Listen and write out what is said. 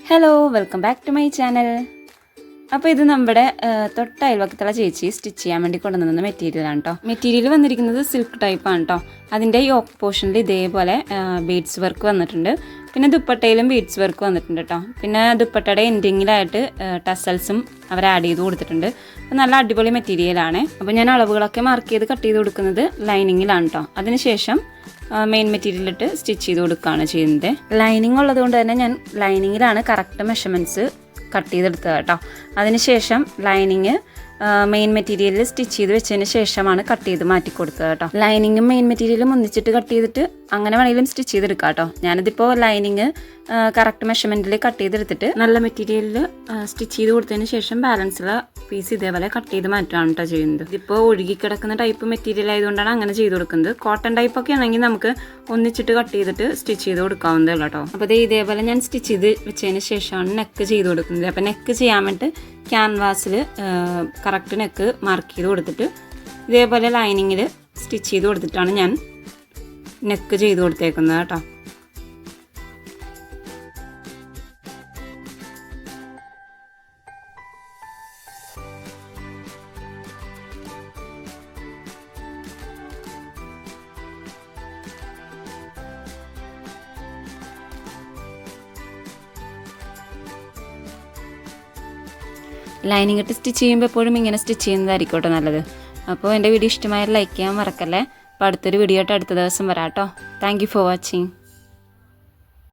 Hello welcome back to my channel. അപ്പോൾ ഇത് നമ്മുടെ തൊട്ടയൽവക്കത്തുള്ള ചേച്ചി സ്റ്റിച്ച് ചെയ്യാൻ വേണ്ടി കൊണ്ടുവന്ന മെറ്റീരിയലാണ് കേട്ടോ. മെറ്റീരിയൽ വന്നിരിക്കുന്നത് സിൽക്ക് ടൈപ്പാണ് കേട്ടോ. അതിൻ്റെ യോക്ക് പോർഷനിൽ ഇതേപോലെ ബീഡ്സ് വർക്ക് വന്നിട്ടുണ്ട്. പിന്നെ ദുപ്പട്ടയിലും ബീഡ്സ് വർക്ക് വന്നിട്ടുണ്ട് കേട്ടോ. പിന്നെ ദുപ്പട്ടയുടെ എൻഡിങ്ങിലായിട്ട് ടസൽസും അവർ ആഡ് ചെയ്ത് കൊടുത്തിട്ടുണ്ട്. അപ്പോൾ നല്ല അടിപൊളി മെറ്റീരിയലാണ്. അപ്പോൾ ഞാൻ അളവുകളൊക്കെ മാർക്ക് ചെയ്ത് കട്ട് ചെയ്ത് കൊടുക്കുന്നത് ലൈനിങ്ങിലാണ് കേട്ടോ. അതിനുശേഷം മെയിൻ മെറ്റീരിയലിട്ട് സ്റ്റിച്ച് ചെയ്ത് കൊടുക്കുകയാണ് ചെയ്യുന്നത്. ലൈനിങ് ഉള്ളതുകൊണ്ട് തന്നെ ഞാൻ ലൈനിങ്ങിലാണ് കറക്റ്റ് മെഷർമെൻറ്റ്സ് കട്ട് ചെയ്തെടുത്തത് കേട്ടോ. അതിനുശേഷം ലൈനിങ് മെയിൻ മെറ്റീരിയലിൽ സ്റ്റിച്ച് ചെയ്ത് വെച്ചതിന് ശേഷമാണ് കട്ട് ചെയ്ത് മാറ്റി കൊടുത്തത് കേട്ടോ. ലൈനിങ്ങും മെയിൻ മെറ്റീരിയലും ഒന്നിച്ചിട്ട് കട്ട് ചെയ്തിട്ട് അങ്ങനെ വേണമെങ്കിലും സ്റ്റിച്ച് ചെയ്തെടുക്കാം കേട്ടോ. ഞാനിതിപ്പോൾ ലൈനിങ് കറക്റ്റ് മെഷർമെൻറ്റിൽ കട്ട് ചെയ്തെടുത്തിട്ട് നല്ല മെറ്റീരിയലിൽ സ്റ്റിച്ച് ചെയ്ത് കൊടുത്തതിന് ശേഷം ബാലൻസുള്ള പീസ് ഇതേപോലെ കട്ട് ചെയ്ത് മാറ്റുകയാണ് കേട്ടോ ചെയ്യുന്നത്. ഇതിപ്പോൾ ഒഴുകിക്കിടക്കുന്ന ടൈപ്പ് മെറ്റീരിയൽ ആയതുകൊണ്ടാണ് അങ്ങനെ ചെയ്ത് കൊടുക്കുന്നത്. കോട്ടൺ ടൈപ്പൊക്കെ ആണെങ്കിൽ നമുക്ക് ഒന്നിച്ചിട്ട് കട്ട് ചെയ്തിട്ട് സ്റ്റിച്ച് ചെയ്ത് കൊടുക്കാവുന്നതേ കേട്ടോ. അപ്പോൾ ഇതേപോലെ ഞാൻ സ്റ്റിച്ച് ചെയ്ത് വെച്ചതിന് ശേഷമാണ് നെക്ക് ചെയ്ത് കൊടുക്കുന്നത്. അപ്പോൾ നെക്ക് ചെയ്യാൻ വേണ്ടി ക്യാൻവാസിൽ കറക്റ്റ് നെക്ക് മാർക്ക് ചെയ്ത് കൊടുത്തിട്ട് ഇതേപോലെ ലൈനിങ്ങിൽ സ്റ്റിച്ച് ചെയ്ത് കൊടുത്തിട്ടാണ് ഞാൻ നെക്ക് ചെയ്ത് കൊടുത്തേക്കുന്നത് കേട്ടോ. ലൈനിങ് ഇട്ട് സ്റ്റിച്ച് ചെയ്യുമ്പോൾ എപ്പോഴും ഇങ്ങനെ സ്റ്റിച്ച് ചെയ്യുന്നതായിരിക്കട്ടെ നല്ലത്. അപ്പോൾ എൻ്റെ വീഡിയോ ഇഷ്ടമായാൽ ലൈക്ക് ചെയ്യാൻ മറക്കല്ലേ. അപ്പോൾ അടുത്തൊരു വീഡിയോ ആയിട്ട് അടുത്ത ദിവസം വരാം കേട്ടോ. Thank you for watching.